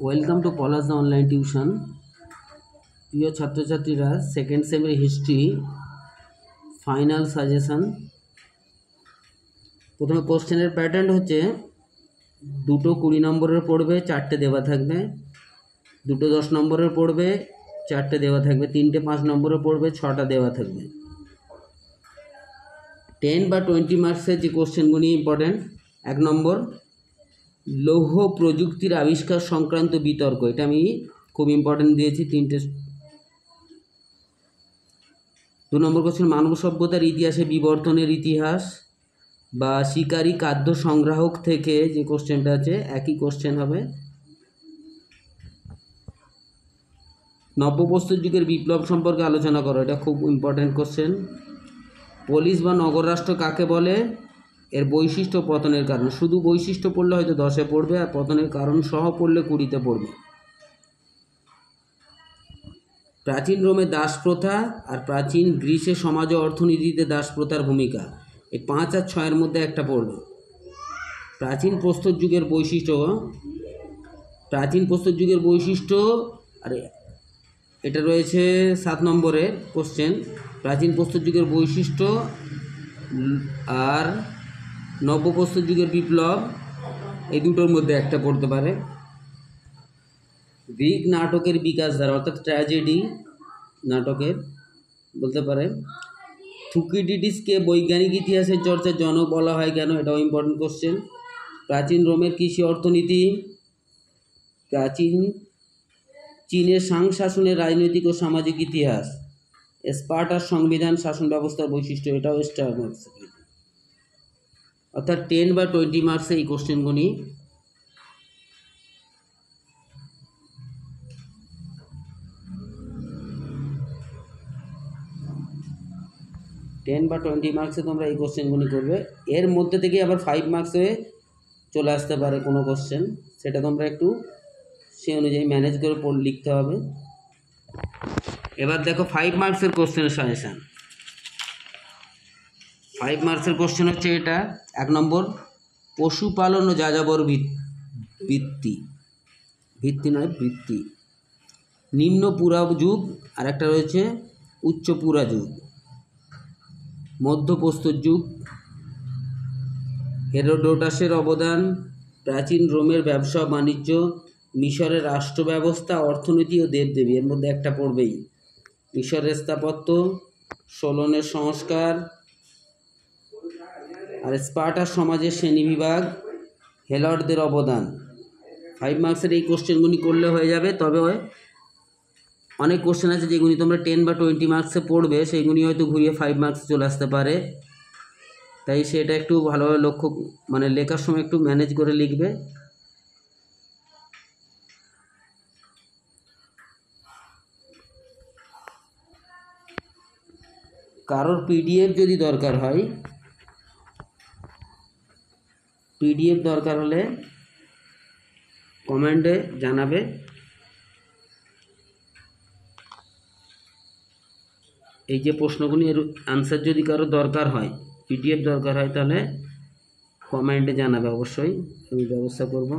Welcome to Palash the online tuition. প্রিয় ছাত্রছাত্রীরা, second সেমের history final suggestion. প্রথমে কোশ্চেনের প্যাটার্ন হচ্ছে দুটো 20 নম্বরের পড়বে, 4টে দেওয়া থাকবে। দুটো 10 নম্বরের পড়বে, 4টে দেওয়া থাকবে। 3টে 5 নম্বরের পড়বে, 6টা দেওয়া থাকবে। 10 বা 20 মার্কসের যে কোশ্চেনগুলি ইম্পর্টেন্ট। 1 নম্বর, লৌহ প্রযুক্তির আবিষ্কার সংক্রান্ত বিতর্ক। এটা আমি খুব ইম্পর্টেন্ট দিয়েছি 3টে। 2 নম্বর কোশ্চেন, মানব সভ্যতার ইতিহাসে বিবর্তনের ইতিহাস বা শিকারী খাদ্য সংগ্রাহক থেকে যে কোশ্চেনটা আছে একই কোশ্চেন হবে। নব্যপ্রস্তর যুগের বিপ্লব সম্পর্কে আলোচনা করো, এটা খুব ইম্পর্টেন্ট কোশ্চেন। পলিস বা নগর রাষ্ট্র কাকে বলে, এর বৈশিষ্ট্য, পতনের কারণ। শুধু বৈশিষ্ট্য পড়লে হয়তো 10-এ পড়বে, আর পতনের কারণ সহ পড়লে 20-তে পড়বে। প্রাচীন রোমে দাস প্রথা আর প্রাচীন গ্রিসের সমাজ ও অর্থনীতিতে দাস প্রথার ভূমিকা, এই 5 আর 6-এর মধ্যে একটা পড়বে। প্রাচীন প্রস্তর যুগের বৈশিষ্ট্য, প্রাচীন প্রস্তর যুগের বৈশিষ্ট্য, আর এটা রয়েছে 7 নম্বরের কোশ্চেন। প্রাচীন প্রস্তর যুগের বৈশিষ্ট্য আর নব্যপ্রস্তর যুগের বিপ্লব, এই দুটোর মধ্যে একটা পড়তে পারে। গ্রিক নাটকের বিকাশ দ্বারা, অর্থাৎ ট্র্যাজেডি নাটকের বলতে পারে। থুকিডিডিসকে বৈজ্ঞানিক ইতিহাসের চর্চার জনক বলা হয় কেন, এটাও ইম্পর্টেন্ট কোশ্চেন। প্রাচীন রোমের কৃষি অর্থনীতি, প্রাচীন চীনের সাং শাসনের রাজনৈতিক ও সামাজিক ইতিহাস, স্পার্টার সংবিধান শাসন ব্যবস্থার বৈশিষ্ট্য, এটাও স্টার মার্কস। অর্থাৎ 10 বা 20 মার্কসে এই কোশ্চেনগুলি। বা 20 মার্কসে তোমরা এই কোশ্চেনগুলি করবে। এর মধ্যে থেকে আবার 5 মার্কসে চলে আসতে পারে কোনো কোশ্চেন, সেটা তোমরা একটু সেই অনুযায়ী ম্যানেজ করে লিখতে হবে। এবার দেখো 5 মার্কসের কোশ্চেনের সাজেশান। 5 মার্কসের কোশ্চেন হচ্ছে এটা। 1 নম্বর, পশুপালন ও যাযাবর বৃত্তি, ভিত্তি নয় বৃত্তি। নিম্ন পুরা যুগ, আর একটা রয়েছে উচ্চ পুরা যুগ। মধ্যপ্রস্তর যুগ, হেরোডোটাসের অবদান, প্রাচীন রোমের ব্যবসা বাণিজ্য, মিশরের রাষ্ট্র ব্যবস্থা, অর্থনীতি ও দেবদেবী, এর মধ্যে একটা পড়বেই। মিশরের স্থাপত্য, সোলনের সংস্কার, আর স্পার্টার সমাজের শ্রেণীবিভাগ, হেলডদের অবদান। 5 মার্কসের এই কোশ্চেনগুলি করলে হয়ে যাবে। তবে অনেক কোশ্চেন আছে যেগুলি তোমরা 10 বা 20 মার্কসে পড়বে, সেইগুলি হয়তো ঘুরিয়ে 5 মার্কস চলে আসতে পারে। তাই সেটা একটু ভালোভাবে লক্ষ্য, মানে লেখার সময় একটু ম্যানেজ করে লিখবে। কারোর পিডিএফ যদি দরকার হয়, পিডিএফ দরকার হলে কমেন্টে জানাবে। এই যে প্রশ্নগুলি, এর আনসার যদি কারো দরকার হয়, পিডিএফ দরকার হয়, তাহলে কমেন্টে জানাবে, অবশ্যই আমি ব্যবস্থা করব।